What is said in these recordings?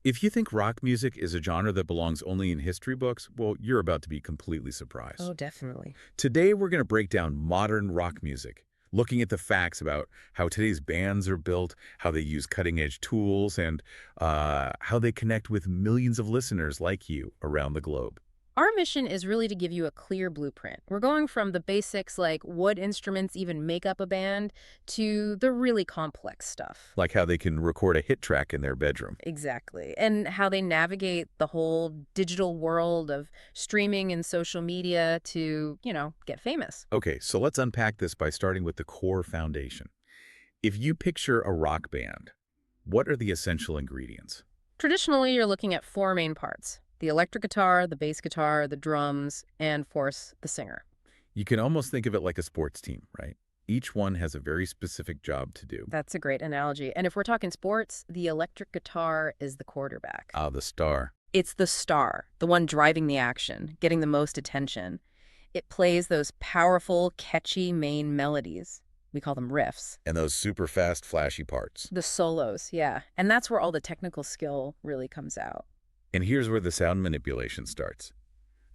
If you think rock music is a genre that belongs only in history books, well, you're about to be completely surprised. Oh, definitely. Today, we're going to break down modern rock music, looking at the facts about how today's bands are built, how they use cutting-edge tools, and how they connect with millions of listeners like you around the globe. Our mission is really to give you a clear blueprint. We're going from the basics like what instruments even make up a band to the really complex stuff. Like how they can record a hit track in their bedroom. Exactly. And how they navigate the whole digital world of streaming and social media to, get famous. Okay, so let's unpack this by starting with the core foundation. If you picture a rock band, what are the essential ingredients? Traditionally, you're looking at four main parts: the electric guitar, the bass guitar, the drums, and, of course, the singer. You can almost think of it like a sports team, right? Each one has a very specific job to do. That's a great analogy. And if we're talking sports, the electric guitar is the quarterback. Ah, the star. It's the star, the one driving the action, getting the most attention. It plays those powerful, catchy main melodies. We call them riffs. And those super fast, flashy parts. The solos, yeah. And that's where all the technical skill really comes out. And here's where the sound manipulation starts.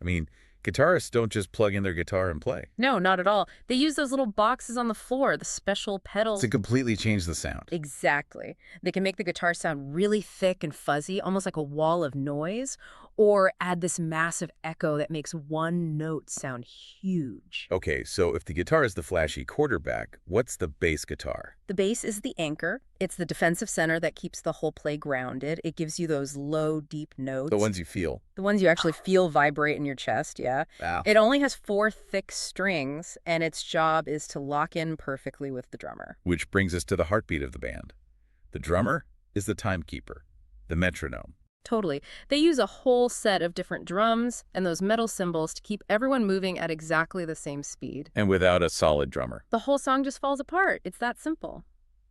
I mean, guitarists don't just plug in their guitar and play. No, not at all. They use those little boxes on the floor, the special pedals. To completely change the sound. Exactly. They can make the guitar sound really thick and fuzzy, almost like a wall of noise, or add this massive echo that makes one note sound huge. Okay, so if the guitar is the flashy quarterback, what's the bass guitar? The bass is the anchor. It's the defensive center that keeps the whole play grounded. It gives you those low, deep notes. The ones you feel. The ones you actually feel vibrate in your chest, yeah. Wow. It only has four thick strings, and its job is to lock in perfectly with the drummer. Which brings us to the heartbeat of the band. The drummer is the timekeeper, the metronome. Totally. They use a whole set of different drums and those metal cymbals to keep everyone moving at exactly the same speed. And without a solid drummer. The whole song just falls apart. It's that simple.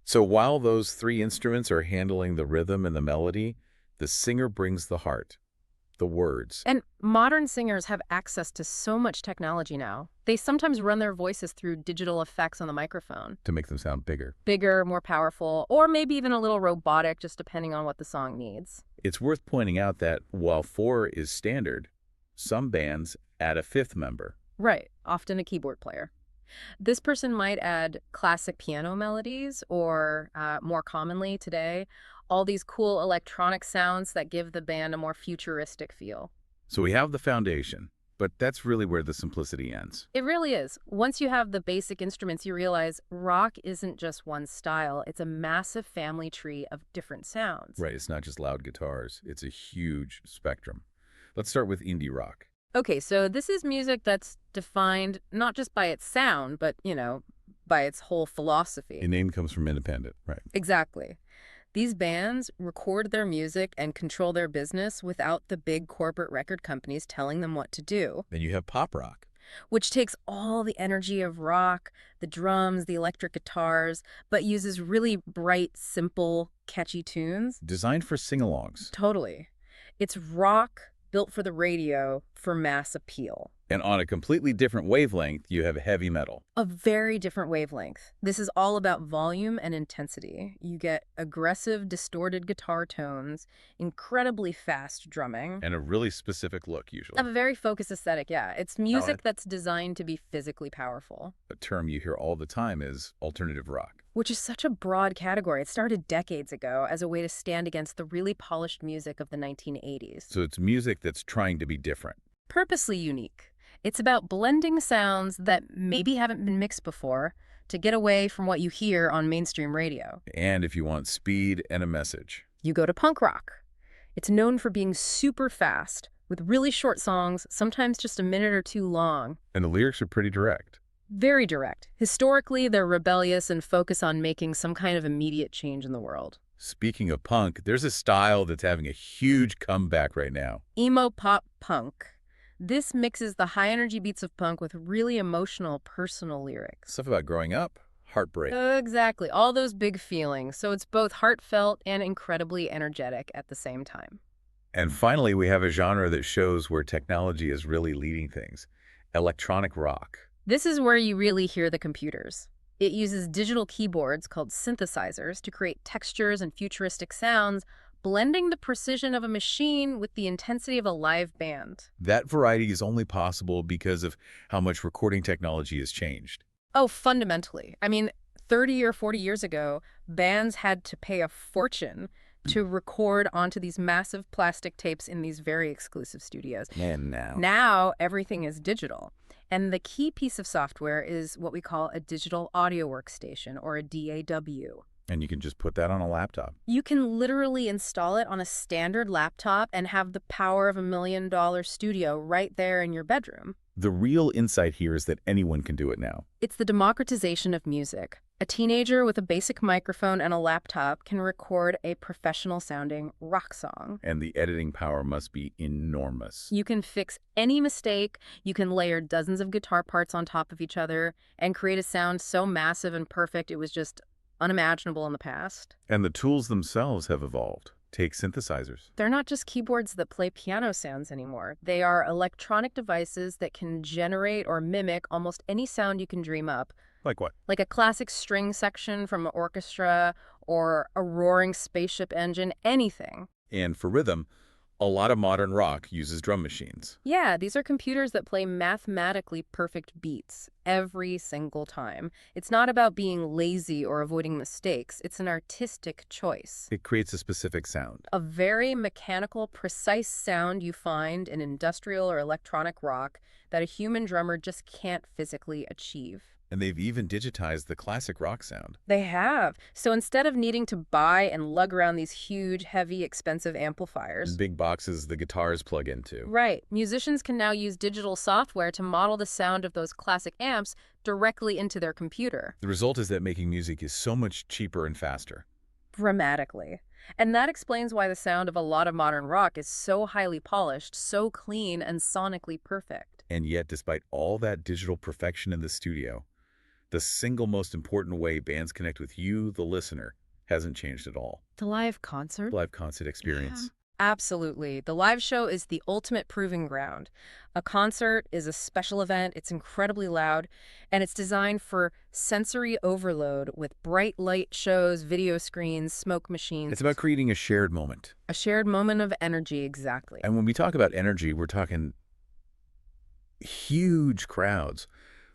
So while those three instruments are handling the rhythm and the melody, the singer brings the heart, the words. And modern singers have access to so much technology now. They sometimes run their voices through digital effects on the microphone. To make them sound bigger. Bigger, more powerful, or maybe even a little robotic, just depending on what the song needs. It's worth pointing out that while four is standard, some bands add a fifth member. Right, often a keyboard player. This person might add classic piano melodies or, more commonly today, all these cool electronic sounds that give the band a more futuristic feel. So we have the foundation, but that's really where the simplicity ends. It really is. Once you have the basic instruments, you realize rock isn't just one style. It's a massive family tree of different sounds. Right, it's not just loud guitars. It's a huge spectrum. Let's start with indie rock. Okay, so this is music that's defined not just by its sound, but, by its whole philosophy. The name comes from independent, right? Exactly. These bands record their music and control their business without the big corporate record companies telling them what to do. Then you have pop rock. Which takes all the energy of rock, the drums, the electric guitars, but uses really bright, simple, catchy tunes. Designed for sing-alongs. Totally. It's rock built for the radio for mass appeal. And on a completely different wavelength, you have heavy metal. A very different wavelength. This is all about volume and intensity. You get aggressive, distorted guitar tones, incredibly fast drumming. And a really specific look, usually. A very focused aesthetic, yeah. It's music that's designed to be physically powerful. A term you hear all the time is alternative rock. Which is such a broad category. It started decades ago as a way to stand against the really polished music of the 1980s. So it's music that's trying to be different. Purposely unique. It's about blending sounds that maybe haven't been mixed before to get away from what you hear on mainstream radio. And if you want speed and a message, you go to punk rock. It's known for being super fast, with really short songs, sometimes just a minute or two long. And the lyrics are pretty direct. Very direct. Historically, they're rebellious and focus on making some kind of immediate change in the world. Speaking of punk, there's a style that's having a huge comeback right now. Emo pop punk. This mixes the high-energy beats of punk with really emotional, personal lyrics. Stuff about growing up, heartbreak. Exactly. All those big feelings. So it's both heartfelt and incredibly energetic at the same time. And finally, we have a genre that shows where technology is really leading things. Electronic rock. This is where you really hear the computers. It uses digital keyboards called synthesizers to create textures and futuristic sounds, blending the precision of a machine with the intensity of a live band. That variety is only possible because of how much recording technology has changed. Oh, fundamentally. I mean, 30 or 40 years ago, bands had to pay a fortune to record onto these massive plastic tapes in these very exclusive studios. And now, Now, everything is digital. And the key piece of software is what we call a digital audio workstation, or a DAW. and you can just put that on a laptop. You can literally install it on a standard laptop and have the power of $1 million studio right there in your bedroom. The real insight here is that anyone can do it now. It's the democratization of music. A teenager with a basic microphone and a laptop can record a professional-sounding rock song. And the editing power must be enormous. You can fix any mistake, you can layer dozens of guitar parts on top of each other, and create a sound so massive and perfect it was just unimaginable in the past. And the tools themselves have evolved. Take synthesizers. They're not just keyboards that play piano sounds anymore. They are electronic devices that can generate or mimic almost any sound you can dream up, Like what? like a classic string section from an orchestra or a roaring spaceship engine, anything. And for rhythm, a lot of modern rock uses drum machines. Yeah, these are computers that play mathematically perfect beats every single time. It's not about being lazy or avoiding mistakes. It's an artistic choice. It creates a specific sound. A very mechanical, precise sound you find in industrial or electronic rock that a human drummer just can't physically achieve. And they've even digitized the classic rock sound. They have. So instead of needing to buy and lug around these huge, heavy, expensive amplifiers, And big boxes the guitars plug into. right, musicians can now use digital software to model the sound of those classic amps directly into their computer. The result is that making music is so much cheaper and faster. Dramatically. And that explains why the sound of a lot of modern rock is so highly polished, so clean, and sonically perfect. And yet, despite all that digital perfection in the studio, the single most important way bands connect with you, the listener, hasn't changed at all. The live concert? Live concert experience. Absolutely. The live show is the ultimate proving ground. A concert is a special event, it's incredibly loud, and it's designed for sensory overload with bright light shows, video screens, smoke machines. It's about creating a shared moment. A shared moment of energy, exactly. And when we talk about energy, we're talking huge crowds.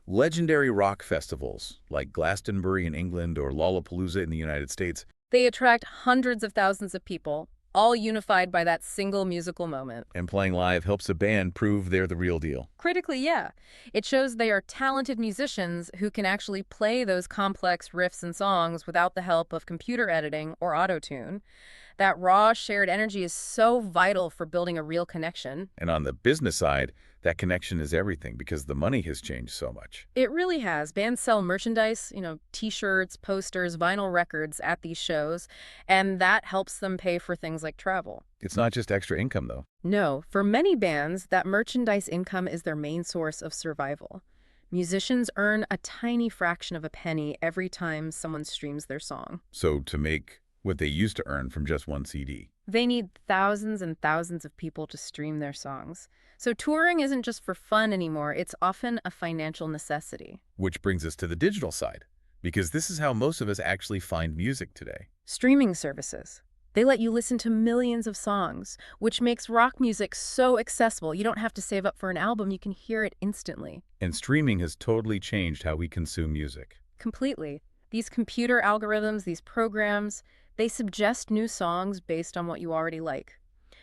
Legendary rock festivals like Glastonbury in England or Lollapalooza in the United States. They attract hundreds of thousands of people, all unified by that single musical moment. And playing live helps a band prove they're the real deal. Critically, yeah. It shows they are talented musicians who can actually play those complex riffs and songs without the help of computer editing or auto-tune. That raw, shared energy is so vital for building a real connection. And on the business side, that connection is everything because the money has changed so much. It really has. Bands sell merchandise, t-shirts, posters, vinyl records at these shows, and that helps them pay for things like travel. It's not just extra income, though. No, for many bands, that merchandise income is their main source of survival. Musicians earn a tiny fraction of a penny every time someone streams their song. So to make what they used to earn from just one CD. They need thousands and thousands of people to stream their songs. So touring isn't just for fun anymore, it's often a financial necessity. Which brings us to the digital side, because this is how most of us actually find music today. Streaming services. They let you listen to millions of songs, which makes rock music so accessible. You don't have to save up for an album, you can hear it instantly. And streaming has totally changed how we consume music. Completely. These computer algorithms, these programs, they suggest new songs based on what you already like.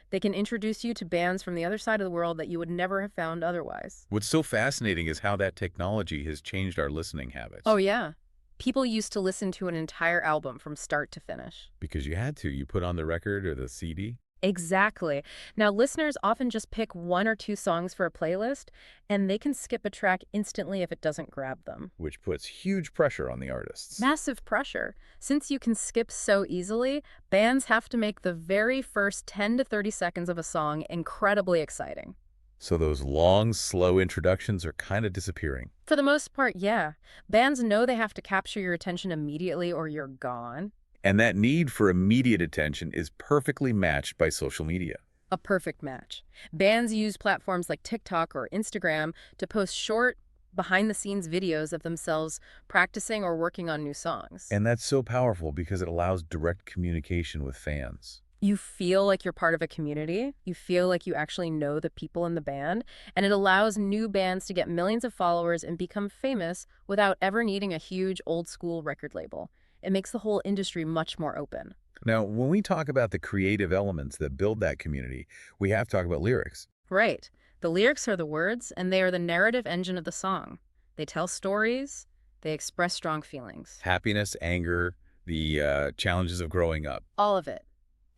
They can introduce you to bands from the other side of the world that you would never have found otherwise. What's so fascinating is how that technology has changed our listening habits. Oh, yeah. People used to listen to an entire album from start to finish. Because you had to. You put on the record or the CD. Exactly. Now, listeners often just pick one or two songs for a playlist, and they can skip a track instantly if it doesn't grab them. Which puts huge pressure on the artists. Massive pressure. Since you can skip so easily, bands have to make the very first 10 to 30 seconds of a song incredibly exciting. So those long, slow introductions are kind of disappearing. For the most part, yeah. Bands know they have to capture your attention immediately or you're gone. And that need for immediate attention is perfectly matched by social media. A perfect match. Bands use platforms like TikTok or Instagram to post short, behind-the-scenes videos of themselves practicing or working on new songs. And that's so powerful because it allows direct communication with fans. You feel like you're part of a community. You feel like you actually know the people in the band, and it allows new bands to get millions of followers and become famous without ever needing a huge old school record label. It makes the whole industry much more open. Now, when we talk about the creative elements that build that community, we have to talk about lyrics. Right. The lyrics are the words, and they are the narrative engine of the song. They tell stories, they express strong feelings. Happiness, anger, the challenges of growing up. All of it.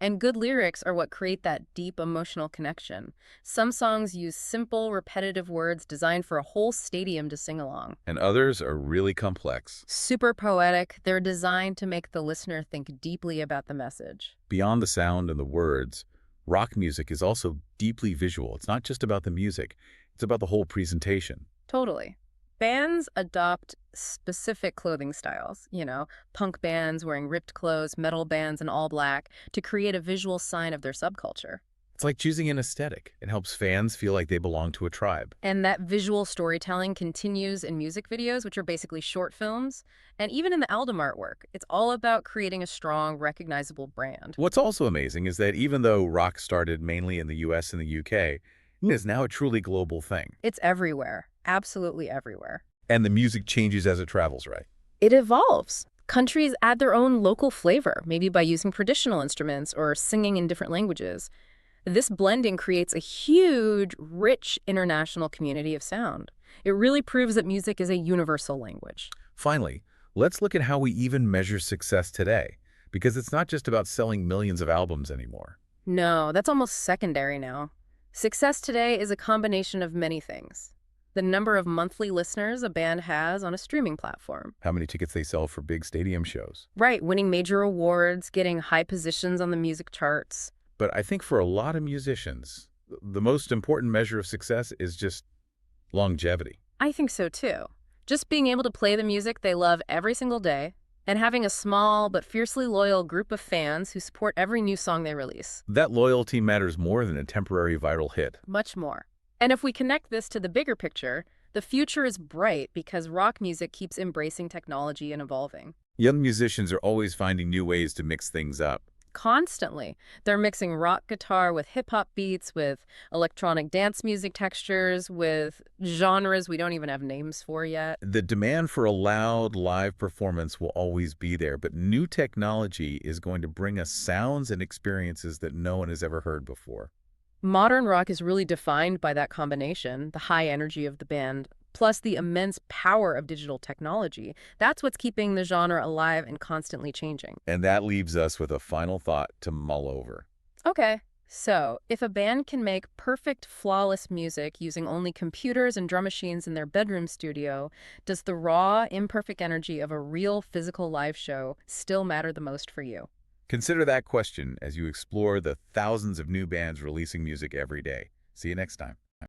And good lyrics are what create that deep emotional connection. Some songs use simple, repetitive words designed for a whole stadium to sing along. And others are really complex. Super poetic, they're designed to make the listener think deeply about the message. Beyond the sound and the words, rock music is also deeply visual. It's not just about the music. It's about the whole presentation. Totally. Bands adopt specific clothing styles, punk bands wearing ripped clothes, metal bands in all black, to create a visual sign of their subculture. It's like choosing an aesthetic. It helps fans feel like they belong to a tribe. And that visual storytelling continues in music videos, which are basically short films, and even in the album artwork. It's all about creating a strong, recognizable brand. What's also amazing is that even though rock started mainly in the US and the UK, it is now a truly global thing. It's everywhere, absolutely everywhere. And the music changes as it travels, right? It evolves. Countries add their own local flavor, maybe by using traditional instruments or singing in different languages. This blending creates a huge, rich international community of sound. It really proves that music is a universal language. Finally, let's look at how we even measure success today, because it's not just about selling millions of albums anymore. No, that's almost secondary now. Success today is a combination of many things. The number of monthly listeners a band has on a streaming platform. How many tickets they sell for big stadium shows. Right, winning major awards, getting high positions on the music charts. But I think for a lot of musicians, the most important measure of success is just longevity. I think so too. Just being able to play the music they love every single day, and having a small but fiercely loyal group of fans who support every new song they release. That loyalty matters more than a temporary viral hit. Much more. And if we connect this to the bigger picture, the future is bright because rock music keeps embracing technology and evolving. Young musicians are always finding new ways to mix things up. Constantly. They're mixing rock guitar with hip-hop beats, with electronic dance music textures, with genres we don't even have names for yet. The demand for a loud live performance will always be there, but new technology is going to bring us sounds and experiences that no one has ever heard before. Modern rock is really defined by that combination, the high energy of the band, plus the immense power of digital technology. That's what's keeping the genre alive and constantly changing. And that leaves us with a final thought to mull over. Okay, so if a band can make perfect, flawless music using only computers and drum machines in their bedroom studio, does the raw, imperfect energy of a real physical live show still matter the most for you? Consider that question as you explore the thousands of new bands releasing music every day. See you next time.